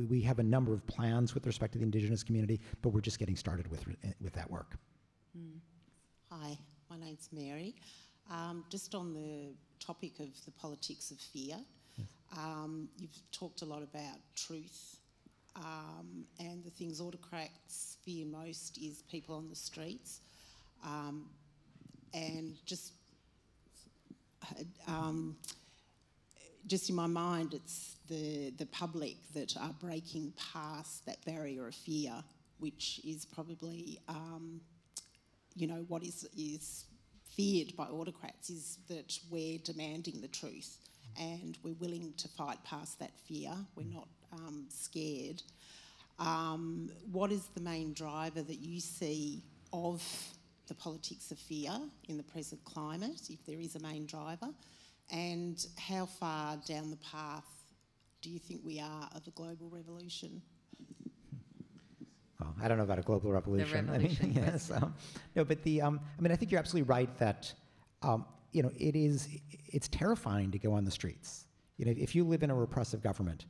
we have a number of plans with respect to the Indigenous community, but we're just getting started with that work. Hi, my name's Mary. Just on the topic of the politics of fear, you've talked a lot about truth, and the things autocrats fear most is people on the streets, and just in my mind, it's the public that are breaking past that barrier of fear, which is probably, what is feared by autocrats is that we're demanding the truth and we're willing to fight past that fear. We're not scared. What is the main driver that you see of the politics of fear in the present climate, if there is a main driver? And how far down the path do you think we are of a global revolution? Well, I don't know about a global revolution. The revolution yes. No, but I think you're absolutely right that, it's terrifying to go on the streets. If you live in a repressive government,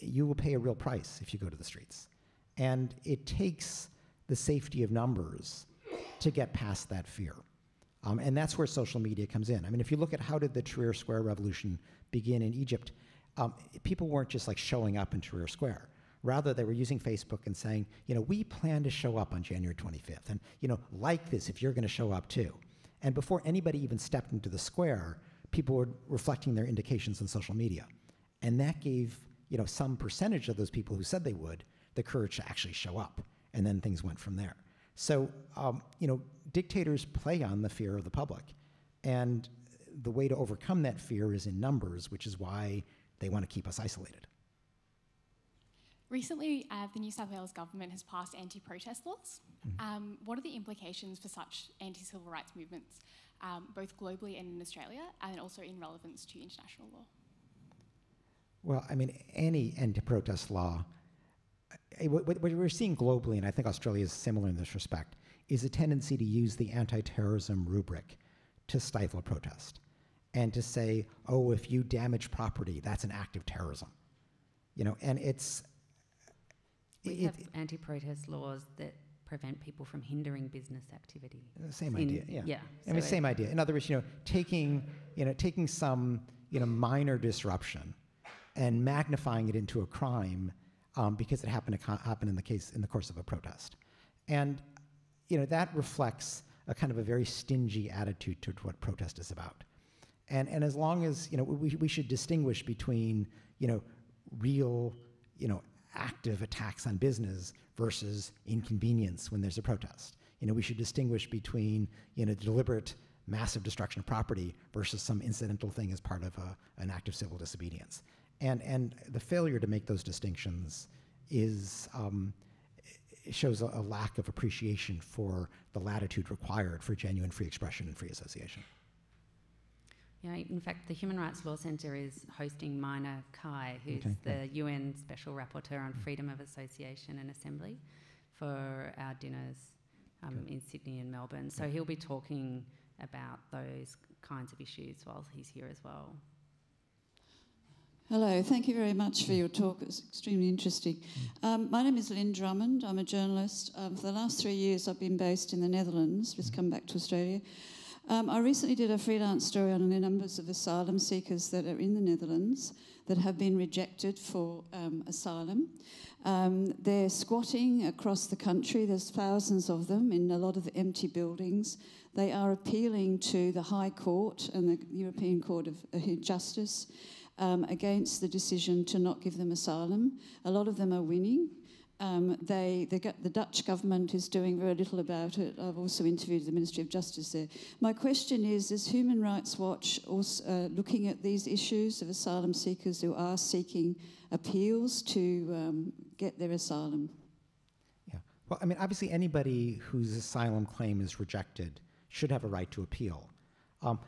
you will pay a real price if you go to the streets. And it takes the safety of numbers to get past that fear. And that's where social media comes in. I mean, if you look at how did the Tahrir Square revolution begin in Egypt, people weren't just like showing up in Tahrir Square. Rather, they were using Facebook and saying, we plan to show up on January 25th. And, like this if you're going to show up too. And before anybody even stepped into the square, people were reflecting their indications on social media. And that gave, some percentage of those people who said they would the courage to actually show up. And then things went from there. So, dictators play on the fear of the public. And the way to overcome that fear is in numbers, which is why they want to keep us isolated. Recently, the New South Wales government has passed anti-protest laws. What are the implications for such anti-civil rights movements, both globally and in Australia, and also in relevance to international law? Well, I mean, any anti-protest law, what we're seeing globally, and I think Australia is similar in this respect, is a tendency to use the anti-terrorism rubric to stifle protest and to say, oh, if you damage property, that's an act of terrorism. And it's... We have anti-protest laws that prevent people from hindering business activity. Same idea, yeah. Yeah. I mean, same idea. In other words, taking some, minor disruption and magnifying it into a crime because it happened to happen in the course of a protest. And, that reflects a kind of a very stingy attitude toward what protest is about. And as long as, we should distinguish between, real, active attacks on business versus inconvenience when there's a protest. We should distinguish between, deliberate massive destruction of property versus some incidental thing as part of an act of civil disobedience. And the failure to make those distinctions is shows a lack of appreciation for the latitude required for genuine free expression and free association. Yeah, in fact, the Human Rights Law Centre is hosting Mina Kai, who's the UN Special Rapporteur on Freedom of Association and Assembly, for our dinners in Sydney and Melbourne. So he'll be talking about those kinds of issues while he's here as well. Hello, thank you very much for your talk. It was extremely interesting. My name is Lynn Drummond. I'm a journalist. For the last 3 years, I've been based in the Netherlands, just come back to Australia. I recently did a freelance story on the numbers of asylum seekers that are in the Netherlands that have been rejected for asylum. They're squatting across the country. There's thousands of them in a lot of the empty buildings. They are appealing to the High Court and the European Court of Justice against the decision to not give them asylum. A lot of them are winning. The Dutch government is doing very little about it. I've also interviewed the Ministry of Justice there. My question is Human Rights Watch also looking at these issues of asylum seekers who are seeking appeals to get their asylum? Yeah. Well, I mean, obviously anybody whose asylum claim is rejected should have a right to appeal.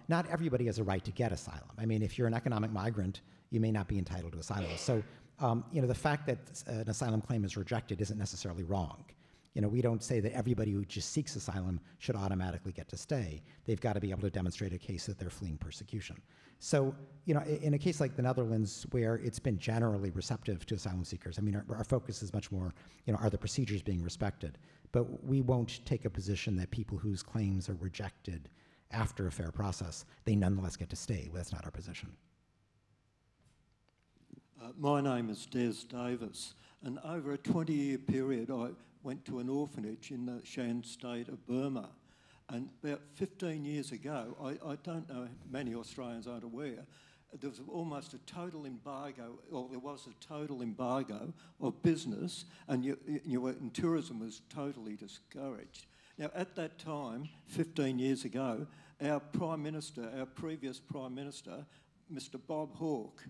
Not everybody has a right to get asylum. I mean, if you're an economic migrant, you may not be entitled to asylum. So, the fact that an asylum claim is rejected isn't necessarily wrong. We don't say that everybody who just seeks asylum should automatically get to stay. They've got to be able to demonstrate a case that they're fleeing persecution. So, in a case like the Netherlands, where it's been generally receptive to asylum seekers, I mean, our focus is much more, are the procedures being respected? But we won't take a position that people whose claims are rejected after a fair process, they nonetheless get to stay. Well, that's not our position. My name is Dede Divers, and over a 20-year period I went to an orphanage in the Shan state of Burma, and about 15 years ago, I don't know, many Australians aren't aware, there was almost a total embargo, or there was a total embargo of business, and tourism was totally discouraged. Now, at that time, 15 years ago, our Prime Minister, our previous Prime Minister, Mr. Bob Hawke,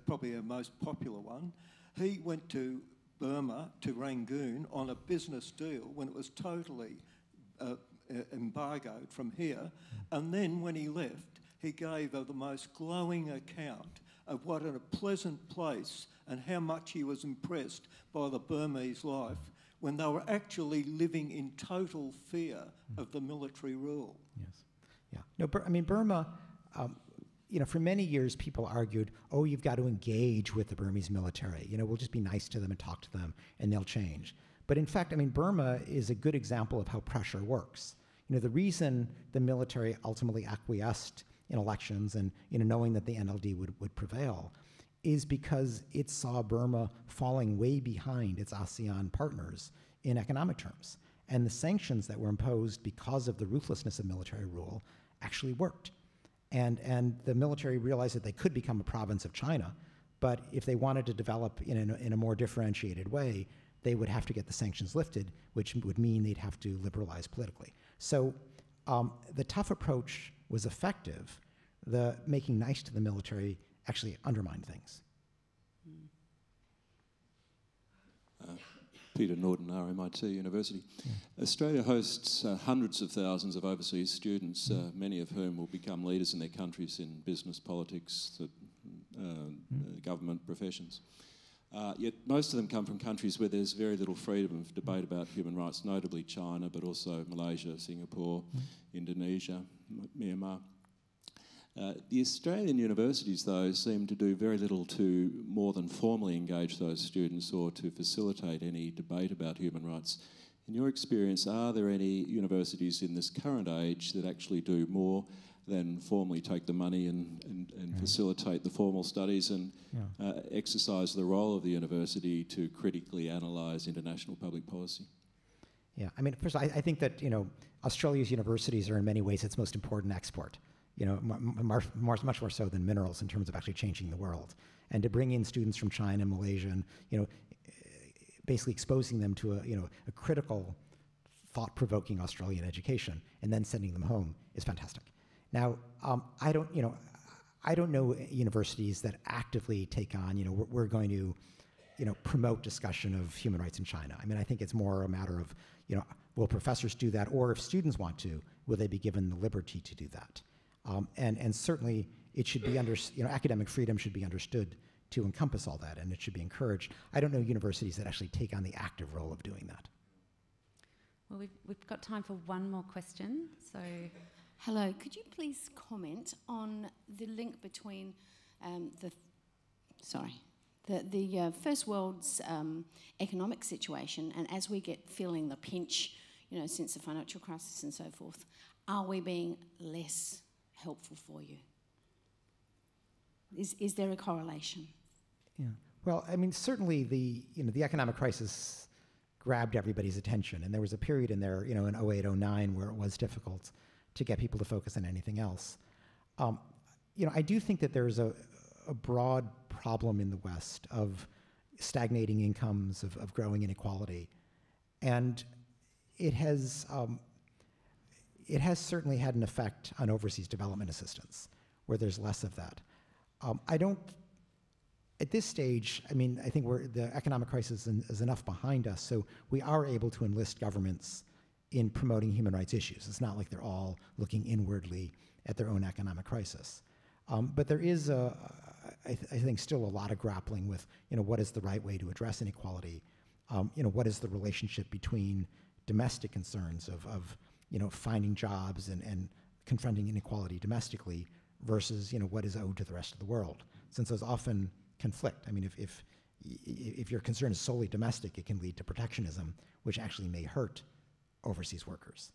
probably our most popular one, he went to Burma, to Rangoon, on a business deal when it was totally embargoed from here. And then when he left, he gave the most glowing account of what a pleasant place and how much he was impressed by the Burmese life when they were actually living in total fear of the military rule. Yes. Yeah. No, I mean, Burma, for many years people argued, oh, you've got to engage with the Burmese military. We'll just be nice to them and talk to them and they'll change. But in fact, I mean, Burma is a good example of how pressure works. The reason the military ultimately acquiesced in elections and, knowing that the NLD would prevail is because it saw Burma falling way behind its ASEAN partners in economic terms. And the sanctions that were imposed because of the ruthlessness of military rule actually worked. And the military realized that they could become a province of China, but if they wanted to develop in a more differentiated way, they would have to get the sanctions lifted, which would mean they'd have to liberalize politically. So the tough approach was effective. The making nice to the military actually undermined things. Peter Norton, RMIT University. Yeah. Australia hosts hundreds of thousands of overseas students, many of whom will become leaders in their countries in business, politics, government professions. Yet most of them come from countries where there's very little freedom of debate about human rights, notably China, but also Malaysia, Singapore, Indonesia, Myanmar. The Australian universities, though, seem to do very little to more than formally engage those students or to facilitate any debate about human rights. In your experience, are there any universities in this current age that actually do more than formally take the money and facilitate the formal studies and exercise the role of the university to critically analyse international public policy? Yeah, I mean, first, I think that, Australia's universities are in many ways its most important export. Much more so than minerals in terms of actually changing the world. And to bring in students from China, Malaysia, and basically exposing them to a critical, thought-provoking Australian education, and then sending them home is fantastic. Now, I don't know universities that actively take on, we're going to, promote discussion of human rights in China. I mean, I think it's more a matter of, will professors do that, or if students want to, will they be given the liberty to do that? And certainly it should be academic freedom should be understood to encompass all that, and it should be encouraged. I don't know universities that actually take on the active role of doing that. Well, we've got time for one more question, so... Hello, could you please comment on the link between the First World's economic situation, and as we get feeling the pinch, since the financial crisis and so forth, are we being less helpful for you? Is there a correlation? Yeah. Well, I mean, certainly the economic crisis grabbed everybody's attention, and there was a period in there, in 08, 09, where it was difficult to get people to focus on anything else. I do think that there's a broad problem in the West of stagnating incomes, of growing inequality, and it has certainly had an effect on overseas development assistance, where there's less of that. At this stage, I mean, I think the economic crisis is enough behind us, so we are able to enlist governments in promoting human rights issues. It's not like they're all looking inwardly at their own economic crisis. But there is, I think, still a lot of grappling with, what is the right way to address inequality? What is the relationship between domestic concerns of finding jobs and confronting inequality domestically versus, what is owed to the rest of the world? Since those often conflict. I mean, if your concern is solely domestic, it can lead to protectionism, which actually may hurt overseas workers.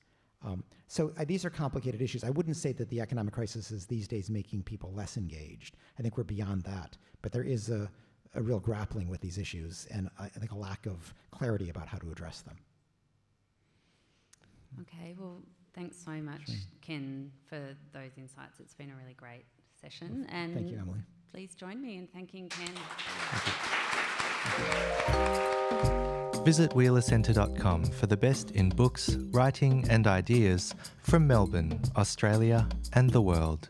So these are complicated issues. I wouldn't say that the economic crisis is these days making people less engaged. I think we're beyond that. But there is a real grappling with these issues, and I think a lack of clarity about how to address them. Okay, well, thanks so much, Ken, for those insights. It's been a really great session. And thank you, Emily. Please join me in thanking Ken. Visit wheelercentre.com for the best in books, writing and ideas from Melbourne, Australia and the world.